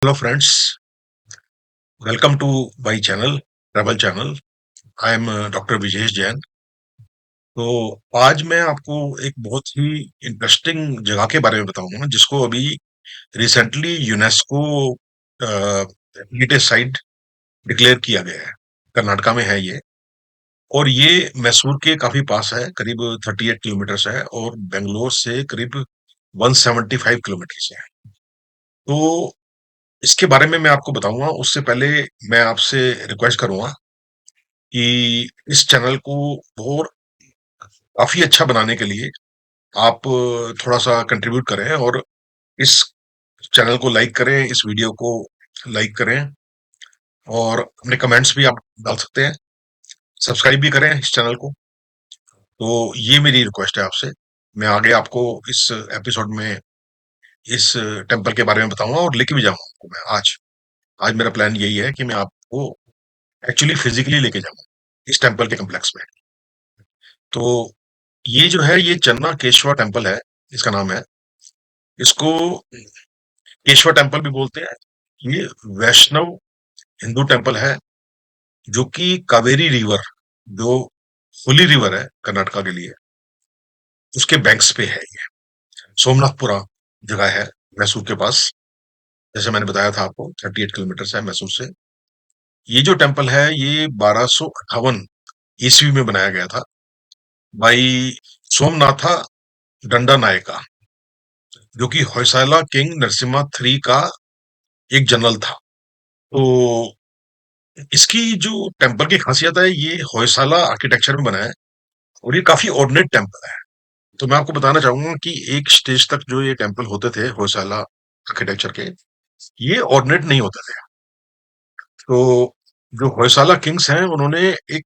Hello friends, welcome to my channel, Travel Channel. I am doctor Vijesh Jain. तो आज मैं आपको एक बहुत ही इंटरेस्टिंग जगह के बारे में बताऊंगा जिसको अभी recently UNESCO heritage site declare किया गया है। कर्नाटका में है ये, और ये मैसूर के काफी पास है, करीब 38 किलोमीटर है, और बेंगलोर से करीब 175 किलोमीटर है। तो इसके बारे में मैं आपको बताऊंगा। उससे पहले मैं आपसे रिक्वेस्ट करूंगा कि इस चैनल को और काफी अच्छा बनाने के लिए आप थोड़ा सा कंट्रीब्यूट करें, और इस चैनल को लाइक करें, इस वीडियो को लाइक करें, और अपने कमेंट्स भी आप डाल सकते हैं। सब्सक्राइब भी करें इस चैनल को। तो ये मेरी रिक्वेस्ट है आपसे। मैं आगे आपको इस एपिसोड में इस टेम्पल के बारे में बताऊंगा, और लेके भी जाऊंगा आपको मैं आज। आज मेरा प्लान यही है कि मैं आपको एक्चुअली फिजिकली लेके जाऊंगा इस टेम्पल के कम्प्लेक्स में। तो ये जो है, ये चन्ना केशवा टेम्पल है, इसका नाम है। इसको केशवा टेम्पल भी बोलते हैं। ये वैष्णव हिंदू टेम्पल है, जो कि कावेरी रिवर, जो होली रिवर है कर्नाटका के लिए, उसके बैंक्स पे है ये। सोमनाथपुरा जगह है मैसूर के पास। जैसे मैंने बताया था आपको, 38 किलोमीटर है मैसूर से। ये जो टेम्पल है, ये 1258 ईस्वी में बनाया गया था भाई सोमनाथा दंडा नायका, जो कि होयसाला किंग नरसिम्हा थ्री का एक जनरल था। तो इसकी जो टेम्पल की खासियत है, ये होयसाला आर्किटेक्चर में बना है, और ये काफी ऑर्डिनेट टेम्पल है। तो मैं आपको बताना चाहूंगा कि एक स्टेज तक जो ये टेम्पल होते थे होयसाला आर्किटेक्चर के, ये ऑर्डिनेट नहीं होते थे। तो जो होयसाला किंग्स हैं, उन्होंने एक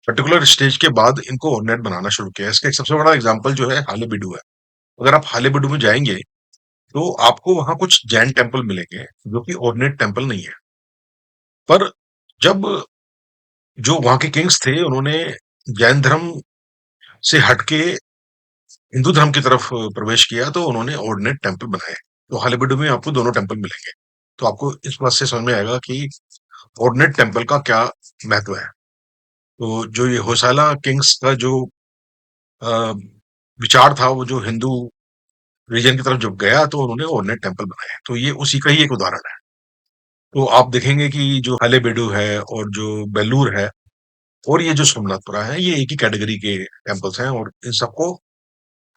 पर्टिकुलर स्टेज के बाद इनको ऑर्डिनेट बनाना शुरू किया। इसका एक सबसे बड़ा एग्जाम्पल जो है हालेबिडु है। अगर आप हालेबिडु में जाएंगे, तो आपको वहां कुछ जैन टेम्पल मिलेंगे जो कि ऑर्डिनेट टेम्पल नहीं है। पर जब जो वहां के किंग्स थे, उन्होंने जैन धर्म से हटके हिंदू धर्म की तरफ प्रवेश किया, तो उन्होंने ऑर्डिनेट टेम्पल बनाए। तो हालेबिडु में आपको दोनों टेम्पल मिलेंगे। तो आपको इस बात से समझ में आएगा कि ऑर्डिनेट टेम्पल का क्या महत्व है। तो जो ये होयसाला किंग्स का जो अ, विचार था, वो जो हिंदू रीजन की तरफ जब गया, तो उन्होंने ऑर्डिनेट टेम्पल बनाए। तो ये उसी का ही एक उदाहरण है। तो आप देखेंगे कि जो हलेबीडु है, और जो बेलूर है, और ये जो सोमनाथपुरा है, ये एक ही कैटेगरी के टेम्पल्स हैं, और इन सबको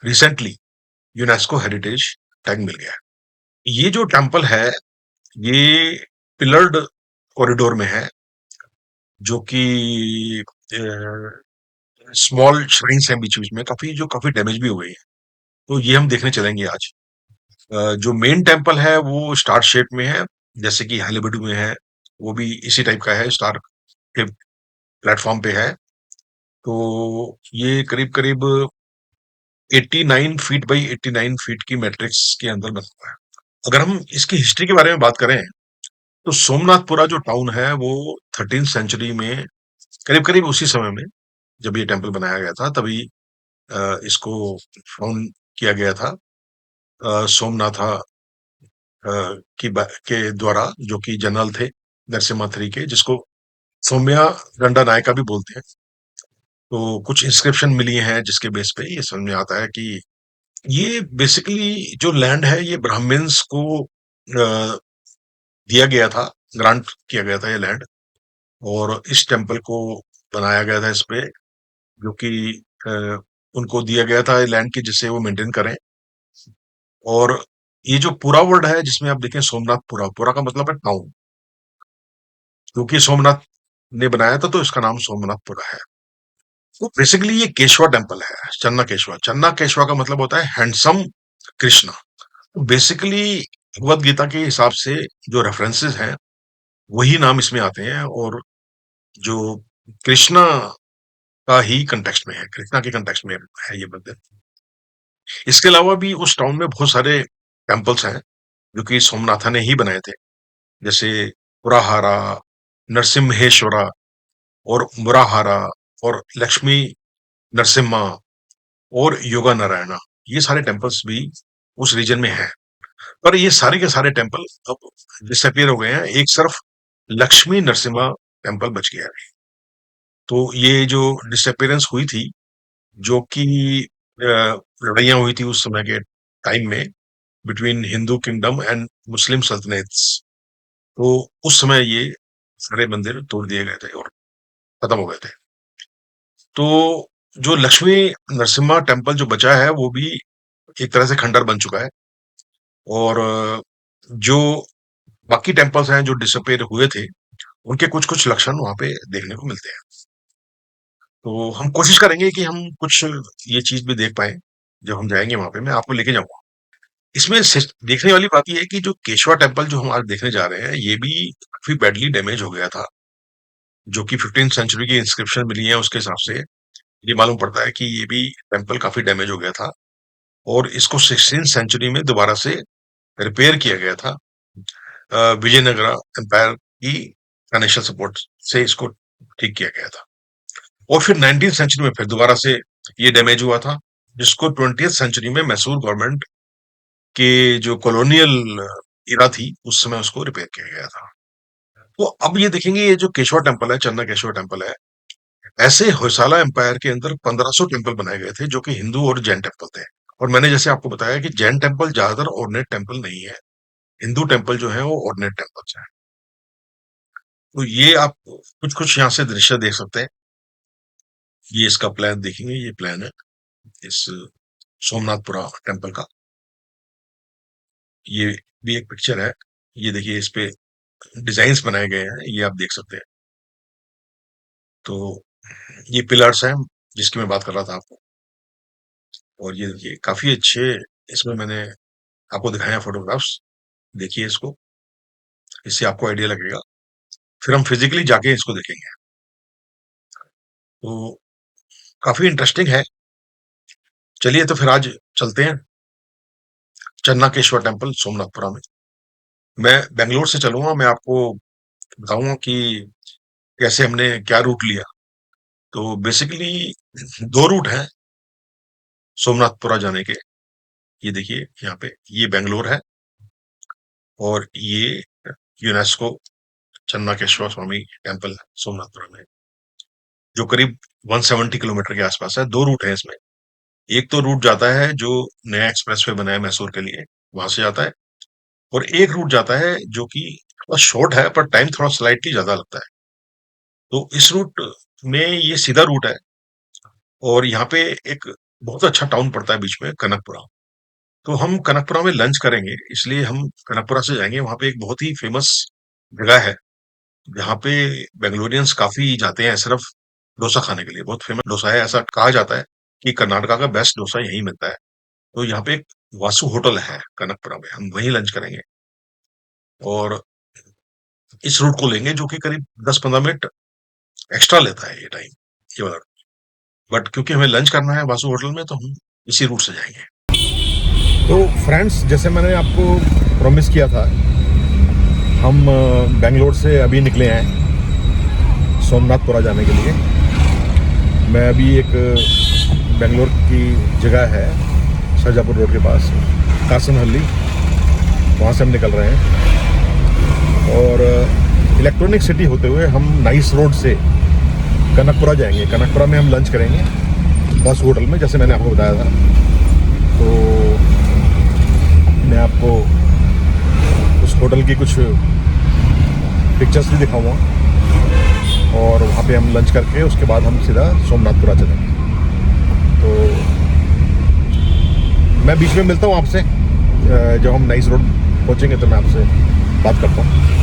रिसेंटली यूनेस्को हेरिटेज टैग मिल गया है। ये जो टेम्पल है, ये पिलर्ड कॉरिडोर में है, जो कि स्मॉल श्राइन्स हैं बीच बीच में, काफी डैमेज भी हुए हैं। तो ये हम देखने चलेंगे आज। जो मेन टेम्पल है, वो स्टार शेप में है, जैसे कि हालेबिडु में है। वो भी इसी टाइप का है, स्टार के प्लेटफॉर्म पे है। तो ये करीब करीब 89 फीट बाई 89 फीट की मैट्रिक्स के अंदर बना हुआ है। अगर हम इसकी हिस्ट्री के बारे में बात करें, तो सोमनाथपुरा जो टाउन है, वो 13th सेंचुरी में, करीब करीब उसी समय में, जब ये टेम्पल बनाया गया था, तभी इसको फाउंड किया गया था सोमनाथा के द्वारा, जो कि जनरल थे नरसिम्हा थ्री के, जिसको सौम्या गंडा नायका भी बोलते हैं। तो कुछ इंस्क्रिप्शन मिली हैं, जिसके बेस पे ये समझ में आता है कि ये बेसिकली जो लैंड है, ये ब्राह्मण्स को दिया गया था, ग्रांट किया गया था ये लैंड। और इस टेम्पल को बनाया गया था इस पे, जो कि अ, उनको दिया गया था लैंड की, जिससे वो मेंटेन करें। और ये जो पूरा वर्ड है, जिसमें आप देखें सोमनाथपुरा, पूरा का मतलब है टाउन, क्योंकि सोमनाथ ने बनाया था, तो इसका नाम सोमनाथपुरा है। तो बेसिकली ये केशवा टेम्पल है, चन्ना केशवा। चन्ना केशवा का मतलब होता है हैंडसम कृष्णा। तो बेसिकली भगवत गीता के हिसाब से जो रेफरेंसेस हैं, वही नाम इसमें आते हैं, और जो कृष्णा का ही कंटेक्स्ट में है, कृष्णा के कंटेक्स्ट में है ये मंदिर। इसके अलावा भी उस टाउन में बहुत सारे टेम्पल्स हैं, जो कि सोमनाथा ने ही बनाए थे, जैसे पुराहारा, नरसिम्हेश्वरा, और मुराहारा, और लक्ष्मी नरसिम्हा, और योगा नारायणा। ये सारे टेम्पल्स भी उस रीजन में हैं। पर ये सारे के सारे टेम्पल अब डिसअपियर हो गए हैं, एक सिर्फ लक्ष्मी नरसिम्हा टेम्पल बच गया है। तो ये जो डिसअपियरेंस हुई थी, जो कि लड़ाइयाँ हुई थी उस समय के टाइम में between Hindu kingdom and Muslim sultanates, तो उस समय ये सारे मंदिर तोड़ दिए गए थे और खत्म हो गए थे। तो जो लक्ष्मी नरसिम्हा टेम्पल जो बचा है, वो भी एक तरह से खंडर बन चुका है। और जो बाकी टेम्पल्स हैं जो डिसअपियर हुए थे, उनके कुछ-कुछ लक्षण वहाँ पे देखने को मिलते हैं। तो हम कोशिश करेंगे कि हम कुछ ये चीज़ भी देख पाएँ, जब हम जाएँगे वहाँ पे, मैं आपको लेके जाऊँगा। इसमें सिस देखने वाली बात ये है कि जो केशवा टेम्पल जो हम आज देखने जा रहे हैं, ये भी काफ़ी बैडली डैमेज हो गया था, जो कि 15th सेंचुरी की इंस्क्रिप्शन मिली है उसके हिसाब से ये मालूम पड़ता है कि ये भी टेम्पल काफ़ी डैमेज हो गया था और इसको 16th सेंचुरी में दोबारा से रिपेयर किया गया था। विजयनगरा एम्पायर की फाइनेंशियल सपोर्ट से इसको ठीक किया गया था। और फिर 19th सेंचुरी में फिर दोबारा से ये डैमेज हुआ था, जिसको 20th सेंचुरी में मैसूर गवर्नमेंट के जो कॉलोनियल इरा थी, उस समय उसको रिपेयर किया गया था। तो अब ये देखेंगे ये जो केशवा टेम्पल है, चन्ना केशवा टेम्पल है, ऐसे होयसाला एम्पायर के अंदर 1500 टेम्पल बनाए गए थे, जो कि हिंदू और जैन टेम्पल थे। और मैंने जैसे आपको बताया कि जैन टेम्पल ज्यादातर ऑर्डिनेट टेम्पल नहीं है, हिंदू टेम्पल जो है वो ऑर्डिनेट टेम्पल्स हैं। तो ये आप कुछ-कुछ यहाँ से दृश्य देख सकते हैं। ये इसका प्लान देखेंगे, ये प्लान है इस सोमनाथपुरा टेम्पल का। ये भी एक पिक्चर है। ये देखिए इस पे डिजाइन्स बनाए गए हैं, ये आप देख सकते हैं। तो ये पिलर्स हैं जिसकी मैं बात कर रहा था आपको। और ये देखिए काफी अच्छे इसमें मैंने आपको दिखाया फोटोग्राफ्स। देखिए इसको, इससे आपको आइडिया लगेगा। फिर हम फिजिकली जाके इसको देखेंगे। तो काफी इंटरेस्टिंग है। चलिए तो फिर आज चलते हैं चन्नाकेश्वर टेम्पल सोमनाथपुरा में। मैं बेंगलोर से चलूंगा, मैं आपको बताऊंगा कि कैसे हमने क्या रूट लिया। तो बेसिकली दो रूट हैं सोमनाथपुरा जाने के। ये देखिए यहाँ पे, ये बेंगलोर है और ये यूनेस्को चन्नाकेश्वर स्वामी टेम्पल सोमनाथपुरा में, जो करीब 170 किलोमीटर के आसपास है। दो रूट है इसमें। एक तो रूट जाता है जो नया एक्सप्रेसवे बना है मैसूर के लिए, वहां से जाता है। और एक रूट जाता है जो कि थोड़ा शॉर्ट है पर टाइम थोड़ा स्लाइटली ज्यादा लगता है। तो इस रूट में ये सीधा रूट है और यहाँ पे एक बहुत अच्छा टाउन पड़ता है बीच में, कनकपुरा। तो हम कनकपुरा में लंच करेंगे, इसलिए हम कनकपुरा से जाएंगे। वहां पे एक बहुत ही फेमस जगह है जहाँ पे बेंगलोरियंस काफी जाते हैं सिर्फ डोसा खाने के लिए। बहुत फेमस डोसा है, ऐसा कहा जाता है कि कर्नाटका का बेस्ट डोसा यहीं मिलता है। तो यहाँ पे एक वासु होटल है कनकपुरा में, हम वहीं लंच करेंगे। और इस रूट को लेंगे जो कि करीब 10-15 मिनट एक्स्ट्रा लेता है ये टाइम, ये वाला। बट क्योंकि हमें लंच करना है वासु होटल में, तो हम इसी रूट से जाएंगे। तो फ्रेंड्स, जैसे मैंने आपको प्रॉमिस किया था, हम बेंगलोर से अभी निकले हैं सोमनाथपुरा जाने के लिए। मैं अभी एक बेंगलोर की जगह है शाहजहाँपुर रोड के पास, कासनहल्ली, वहाँ से हम निकल रहे हैं। और इलेक्ट्रॉनिक सिटी होते हुए हम नाइस रोड से कनकपुरा जाएंगे। कनकपुरा में हम लंच करेंगे बस होटल में, जैसे मैंने आपको बताया था। तो मैं आपको उस होटल की कुछ पिक्चर्स भी दिखाऊंगा और वहाँ पे हम लंच करके उसके बाद हम सीधा सोमनाथपुरा चलेंगे। तो मैं बीच में मिलता हूँ आपसे, जब हम नाइस रोड पहुँचेंगे तो मैं आपसे बात करता हूँ।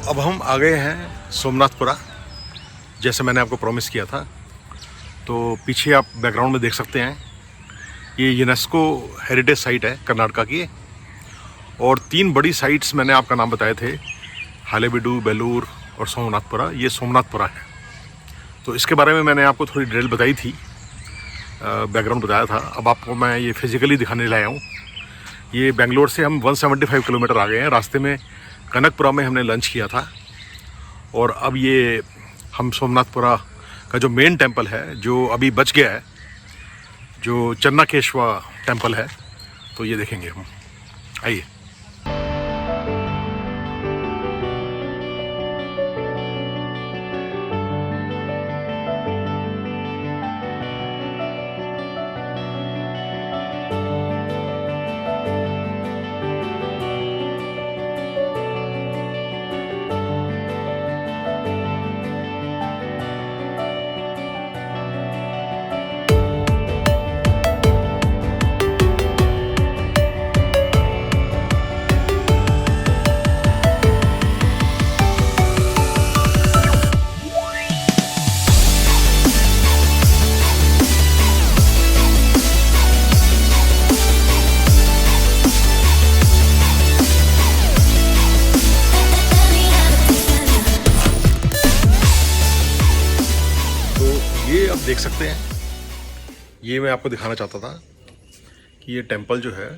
अब हम आ गए हैं सोमनाथपुरा, जैसे मैंने आपको प्रॉमिस किया था। तो पीछे आप बैकग्राउंड में देख सकते हैं, ये यूनेस्को हेरिटेज साइट है कर्नाटका की। और 3 बड़ी साइट्स मैंने आपका नाम बताए थे, हालेबीडु, बेलूर और सोमनाथपुरा। ये सोमनाथपुरा है। तो इसके बारे में मैंने आपको थोड़ी डिटेल बताई थी, बैकग्राउंड बताया था। अब आपको मैं ये फिजिकली दिखाने लाया हूँ। ये बेंगलोर से हम 175 किलोमीटर आ गए हैं। रास्ते में कनकपुरा में हमने लंच किया था, और अब ये हम सोमनाथपुरा का जो मेन टेंपल है, जो अभी बच गया है, जो चन्नाकेशवा टेंपल है, तो ये देखेंगे हम। आइए। ये आप देख सकते हैं, ये मैं आपको दिखाना चाहता था कि ये टेंपल जो है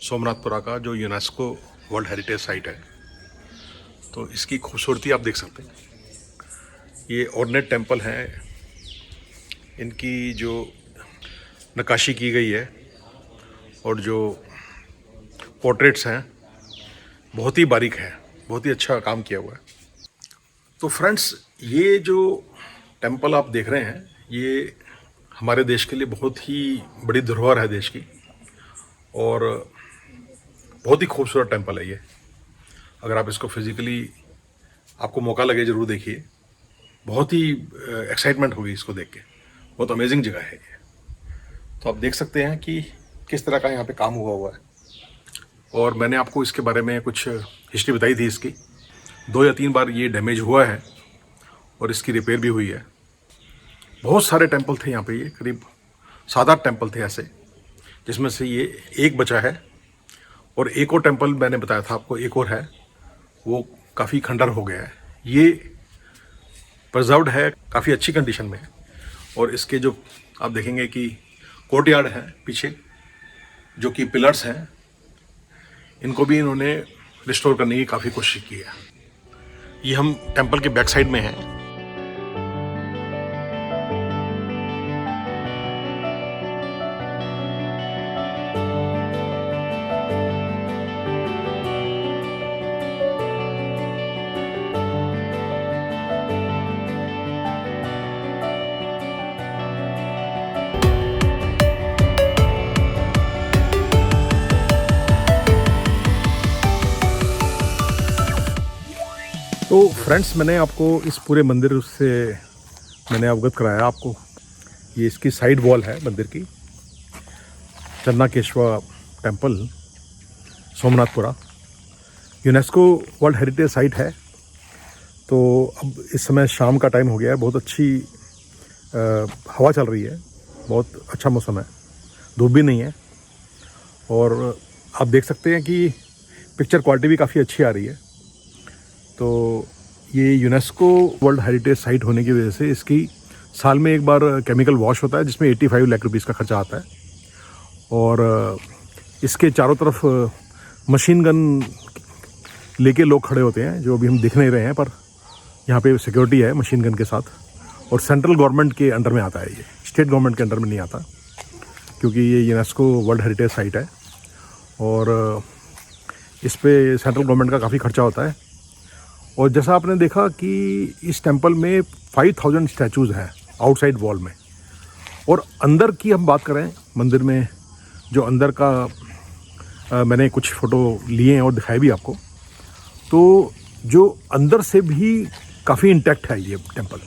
सोमनाथपुरा का, जो यूनेस्को वर्ल्ड हेरिटेज साइट है, तो इसकी खूबसूरती आप देख सकते हैं। ये ऑर्नेट टेंपल हैं, इनकी जो नक्काशी की गई है और जो पोर्ट्रेट्स हैं, बहुत ही बारीक है, बहुत ही अच्छा काम किया हुआ है। तो फ्रेंड्स, ये जो टेंपल आप देख रहे हैं, ये हमारे देश के लिए बहुत ही बड़ी धरोहर है देश की, और बहुत ही खूबसूरत टेंपल है ये। अगर आप इसको फिजिकली, आपको मौका लगे, ज़रूर देखिए। बहुत ही एक्साइटमेंट होगी इसको देख के। बहुत अमेजिंग जगह है ये। तो आप देख सकते हैं कि किस तरह का यहाँ पे काम हुआ है। और मैंने आपको इसके बारे में कुछ हिस्ट्री बताई थी इसकी। 2 या 3 बार ये डैमेज हुआ है और इसकी रिपेयर भी हुई है। बहुत सारे टेंपल थे यहाँ पे, ये करीब 7-8 टेंपल थे ऐसे, जिसमें से ये एक बचा है। और एक और टेंपल मैंने बताया था आपको, एक और है, वो काफ़ी खंडर हो गया है। ये प्रिजर्व्ड है, काफ़ी अच्छी कंडीशन में है। और इसके जो आप देखेंगे कि कोर्टयार्ड है पीछे, जो कि पिलर्स हैं, इनको भी इन्होंने रिस्टोर करने की काफ़ी कोशिश की है। ये हम टेंपल के बैक साइड में हैं। तो फ्रेंड्स, मैंने आपको इस पूरे मंदिर से मैंने अवगत कराया आपको। ये इसकी साइड वॉल है मंदिर की, Chennakeshava temple, Somanathapura UNESCO world heritage site है। तो अब इस समय शाम का टाइम हो गया है, बहुत अच्छी हवा चल रही है, बहुत अच्छा मौसम है, धूप भी नहीं है। और आप देख सकते हैं कि पिक्चर क्वालिटी भी काफ़ी अच्छी आ रही है। तो ये यूनेस्को वर्ल्ड हेरिटेज साइट होने की वजह से इसकी साल में एक बार केमिकल वॉश होता है, जिसमें 85 लाख रुपीस का खर्चा आता है। और इसके चारों तरफ मशीन गन लेके लोग खड़े होते हैं, जो अभी हम दिख नहीं रहे हैं, पर यहाँ पे सिक्योरिटी है मशीन गन के साथ। और सेंट्रल गवर्नमेंट के अंडर में आता है, ये स्टेट गवर्नमेंट के अंडर में नहीं आता, क्योंकि ये यूनेस्को वर्ल्ड हेरिटेज साइट है। और इस पे सेंट्रल गवर्नमेंट का काफ़ी खर्चा होता है। और जैसा आपने देखा कि इस टेंपल में 5000 स्टैचूज़ हैं आउटसाइड वॉल में। और अंदर की हम बात करें, मंदिर में जो अंदर का मैंने कुछ फ़ोटो लिए हैं और दिखाए भी आपको, तो जो अंदर से भी काफ़ी इंटैक्ट है ये टेंपल।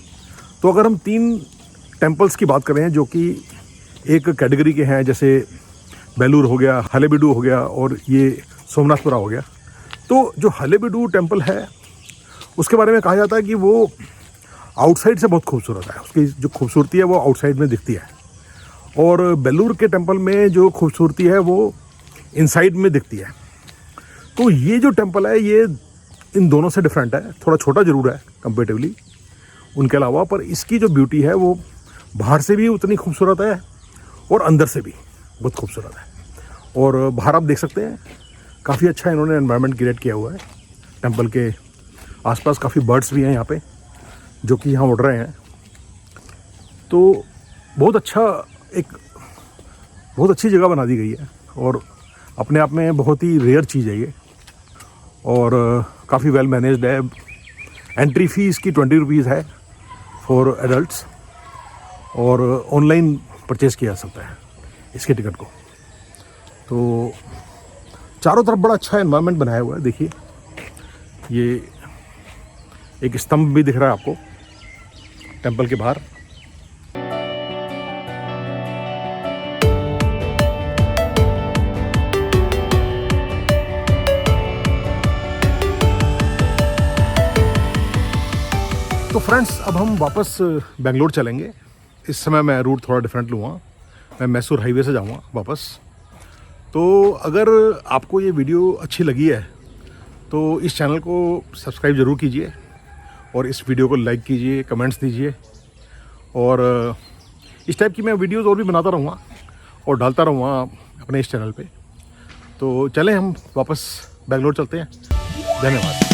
तो अगर हम 3 टेंपल्स की बात करें जो कि एक कैटेगरी के हैं, जैसे बेलूर हो गया, हालेबीडु हो गया और ये सोमनाथपुरा हो गया, तो जो हालेबीडु टेंपल है उसके बारे में कहा जाता है कि वो आउटसाइड से बहुत खूबसूरत है, उसकी जो खूबसूरती है वो आउटसाइड में दिखती है, और बेलूर के टेम्पल में जो खूबसूरती है वो इनसाइड में दिखती है। तो ये जो टेम्पल है ये इन दोनों से डिफरेंट है, थोड़ा छोटा ज़रूर है कंपेरेटिवली उनके अलावा, पर इसकी जो ब्यूटी है वो बाहर से भी उतनी खूबसूरत है और अंदर से भी बहुत खूबसूरत है। और बाहर आप देख सकते हैं काफ़ी अच्छा इन्होंने एनवायरनमेंट क्रिएट किया हुआ है। टेम्पल के आसपास काफ़ी बर्ड्स भी हैं यहाँ पे जो कि यहाँ उड़ रहे हैं। तो बहुत अच्छी जगह बना दी गई है और अपने आप में बहुत ही रेयर चीज़ है ये, और काफ़ी वेल मैनेज्ड है। एंट्री फीस की 20 रुपीज़ है फॉर एडल्ट्स, और ऑनलाइन परचेज़ किया जा सकता है इसके टिकट को। तो चारों तरफ बड़ा अच्छा एनवायरनमेंट बनाया हुआ है। देखिए ये एक स्तंभ भी दिख रहा है आपको टेम्पल के बाहर। तो फ्रेंड्स अब हम वापस बेंगलोर चलेंगे। इस समय मैं रूट थोड़ा डिफरेंट लूँगा, मैं मैसूर हाईवे से जाऊँगा वापस। तो अगर आपको ये वीडियो अच्छी लगी है तो इस चैनल को सब्सक्राइब ज़रूर कीजिए और इस वीडियो को लाइक कीजिए, कमेंट्स दीजिए, और इस टाइप की मैं वीडियोज़ और भी बनाता रहूँगा और डालता रहूँगा अपने इस चैनल पे। तो चलें हम वापस बेंगलोर चलते हैं। धन्यवाद।